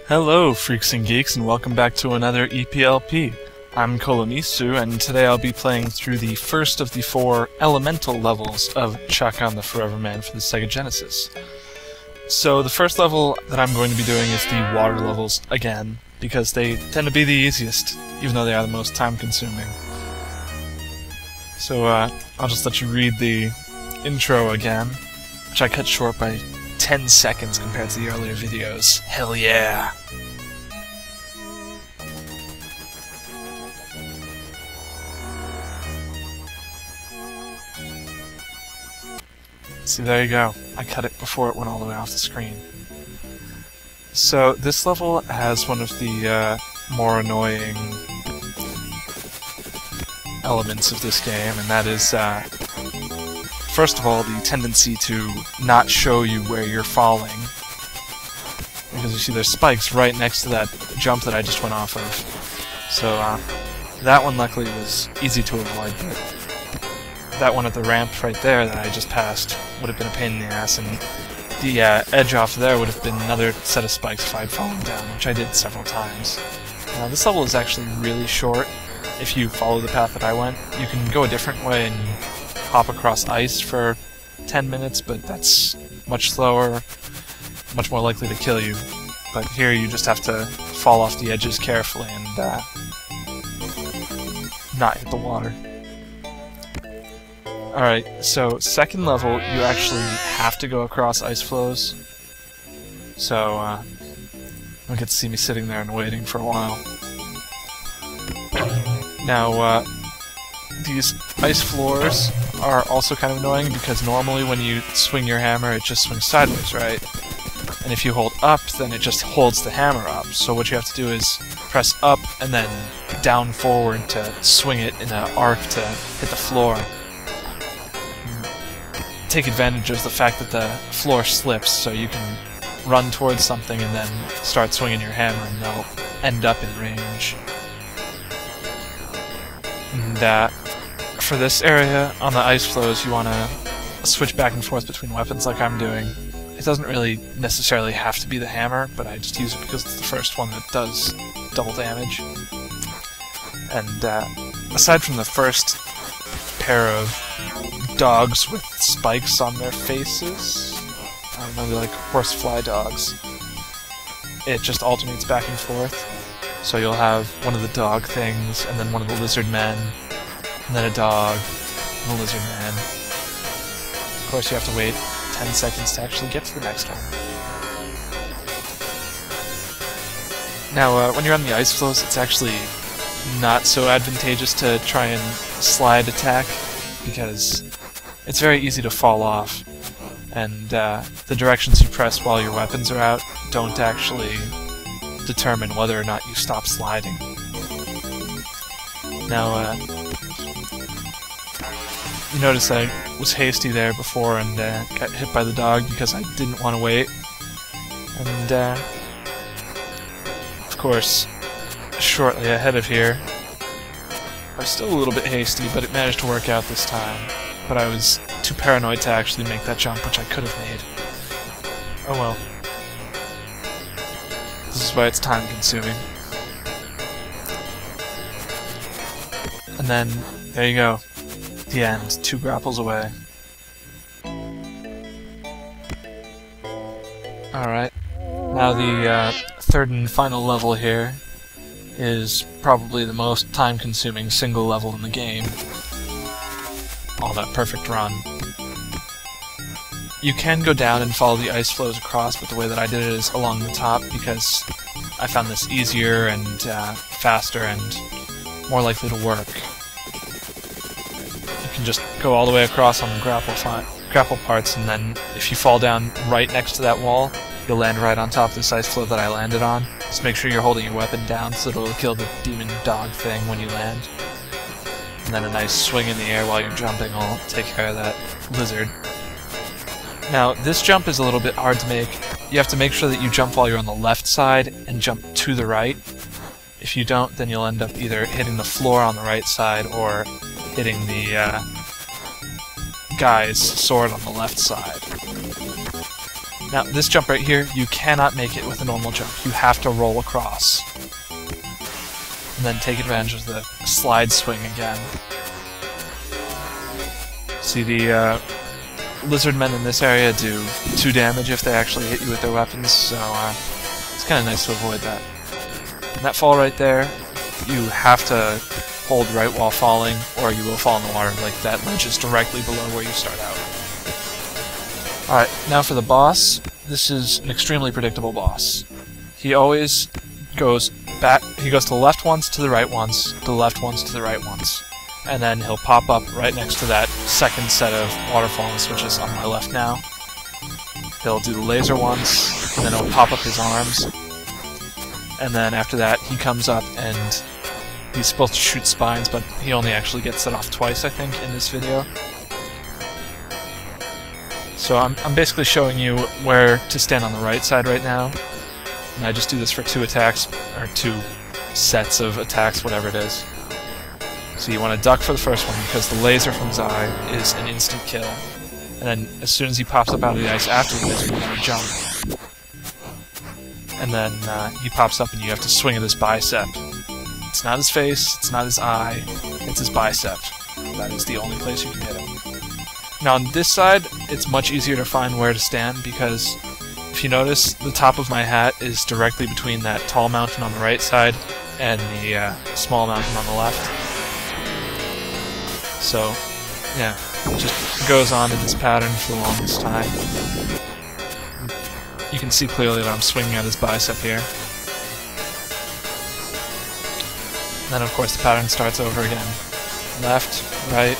Hello, freaks and geeks, and welcome back to another EPLP. I'm Colamisu, and today I'll be playing through the first of the 4 elemental levels of Chakan the Forever Man for the Sega Genesis. So the first level that I'm going to be doing is the water levels again, because they tend to be the easiest, even though they are the most time-consuming. So I'll just let you read the intro again, which I cut short by 10 seconds compared to the earlier videos. Hell yeah! See, there you go. I cut it before it went all the way off the screen. So, this level has one of the more annoying elements of this game, and that is, first of all, the tendency to not show you where you're falling. Because you see there's spikes right next to that jump that I just went off of. So, that one luckily was easy to avoid, but that one at the ramp right there that I just passed would have been a pain in the ass, and the edge off there would have been another set of spikes if I'd fallen down, which I did several times. Now, this level is actually really short. If you follow the path that I went, you can go a different way and hop across ice for 10 minutes, but that's much slower, much more likely to kill you. But here you just have to fall off the edges carefully and not hit the water. Alright, so second level, you actually have to go across ice flows. So, you don't get to see me sitting there and waiting for a while. Now, these ice floors are also kind of annoying because normally when you swing your hammer, it just swings sideways, right? And if you hold up, then it just holds the hammer up. So what you have to do is press up and then down forward to swing it in an arc to hit the floor. Take advantage of the fact that the floor slips, so you can run towards something and then start swinging your hammer and they'll end up in range. And for this area, on the ice flows, you want to switch back and forth between weapons like I'm doing. It doesn't really necessarily have to be the hammer, but I just use it because it's the first one that does double damage. And aside from the first pair of dogs with spikes on their faces, I don't know, they're like horsefly dogs, it just alternates back and forth. So you'll have one of the dog things, and then one of the lizard men, and then a dog, and a lizard man. Of course you have to wait 10 seconds to actually get to the next one. Now, when you're on the ice flows, it's actually not so advantageous to try and slide attack, because it's very easy to fall off, and the directions you press while your weapons are out don't actually determine whether or not you stop sliding. Now, you notice I was hasty there before and got hit by the dog because I didn't want to wait. And, of course, shortly ahead of here, I was still a little bit hasty, but it managed to work out this time. But I was too paranoid to actually make that jump, which I could have made. Oh well. This is why it's time-consuming. And then, there you go. The end. 2 grapples away. Alright. Now the third and final level here is probably the most time-consuming single level in the game. All that perfect run. You can go down and follow the ice flows across, but the way that I did it is along the top because I found this easier and faster and more likely to work. You can just go all the way across on the grapple parts, and then if you fall down right next to that wall, you'll land right on top of this ice flow that I landed on. Just make sure you're holding your weapon down so it'll kill the demon dog thing when you land. And then a nice swing in the air while you're jumping will take care of that lizard. Now, this jump is a little bit hard to make. You have to make sure that you jump while you're on the left side and jump to the right. If you don't, then you'll end up either hitting the floor on the right side or hitting the guy's sword on the left side. Now, this jump right here, you cannot make it with a normal jump. You have to roll across. And then take advantage of the slide swing again. See, the lizard men in this area do 2 damage if they actually hit you with their weapons, so it's kind of nice to avoid that. And that fall right there, you have to hold right while falling, or you will fall in the water. Like, that ledge is directly below where you start out. Alright, now for the boss. This is an extremely predictable boss. He always goes back, he goes to the left once, to the right once, to the left once, to the right once. And then he'll pop up right next to that second set of waterfalls, which is on my left now. He'll do the laser once, and then he'll pop up his arms. And then after that, he comes up and he's supposed to shoot spines, but he only actually gets it off twice, I think, in this video. So I'm basically showing you where to stand on the right side right now. And I just do this for 2 attacks, or 2 sets of attacks, whatever it is. So you want to duck for the first one, because the laser from his eye is an instant kill. And then as soon as he pops up out of the ice after the laser, you want to jump. And then he pops up and you have to swing at his bicep. It's not his face, it's not his eye, it's his bicep. That is the only place you can hit him. Now on this side, it's much easier to find where to stand, because if you notice, the top of my hat is directly between that tall mountain on the right side and the small mountain on the left. So, yeah, it just goes on in this pattern for the longest time. You can see clearly that I'm swinging at his bicep here. And then of course the pattern starts over again. Left, right,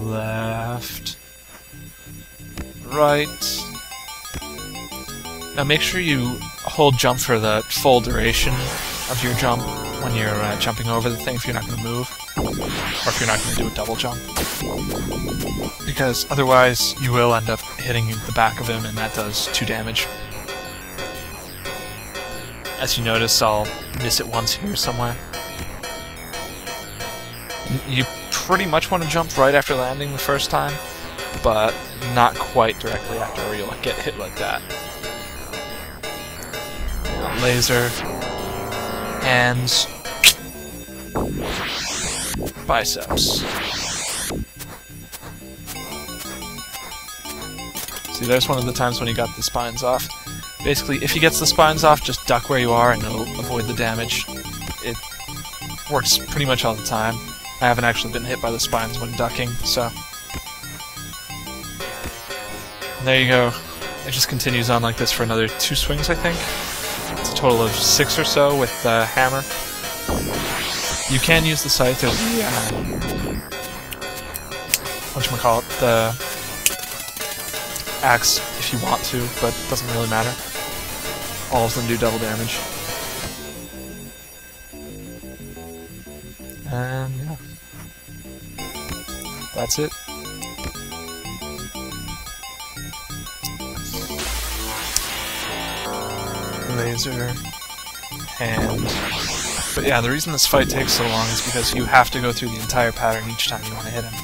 left, right. Now make sure you hold jump for the full duration of your jump when you're jumping over the thing if you're not going to move, or if you're not going to do a double jump. Because otherwise you will end up hitting the back of him, and that does 2 damage. As you notice, I'll miss it once here somewhere. You pretty much want to jump right after landing the first time, but not quite directly after, or you'll get hit like that. Laser, hands, biceps. See, there's one of the times when he got the spines off. Basically, if he gets the spines off, just duck where you are and it'll avoid the damage. It works pretty much all the time. I haven't actually been hit by the spines when ducking, so... And there you go. It just continues on like this for another 2 swings, I think. It's a total of 6 or so with the hammer. You can use the scythe as the, whatchamacallit, the axe if you want to, but it doesn't really matter. All of them do double damage. And yeah. That's it. Laser, hand. But yeah, the reason this fight takes so long is because you have to go through the entire pattern each time you want to hit him.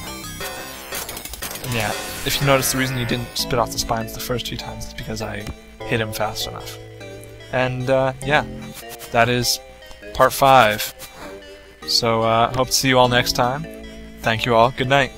And yeah, if you notice, the reason you didn't spit off the spines the first 2 times is because I hit him fast enough. And yeah, that is part 5. So hope to see you all next time. Thank you all. Good night.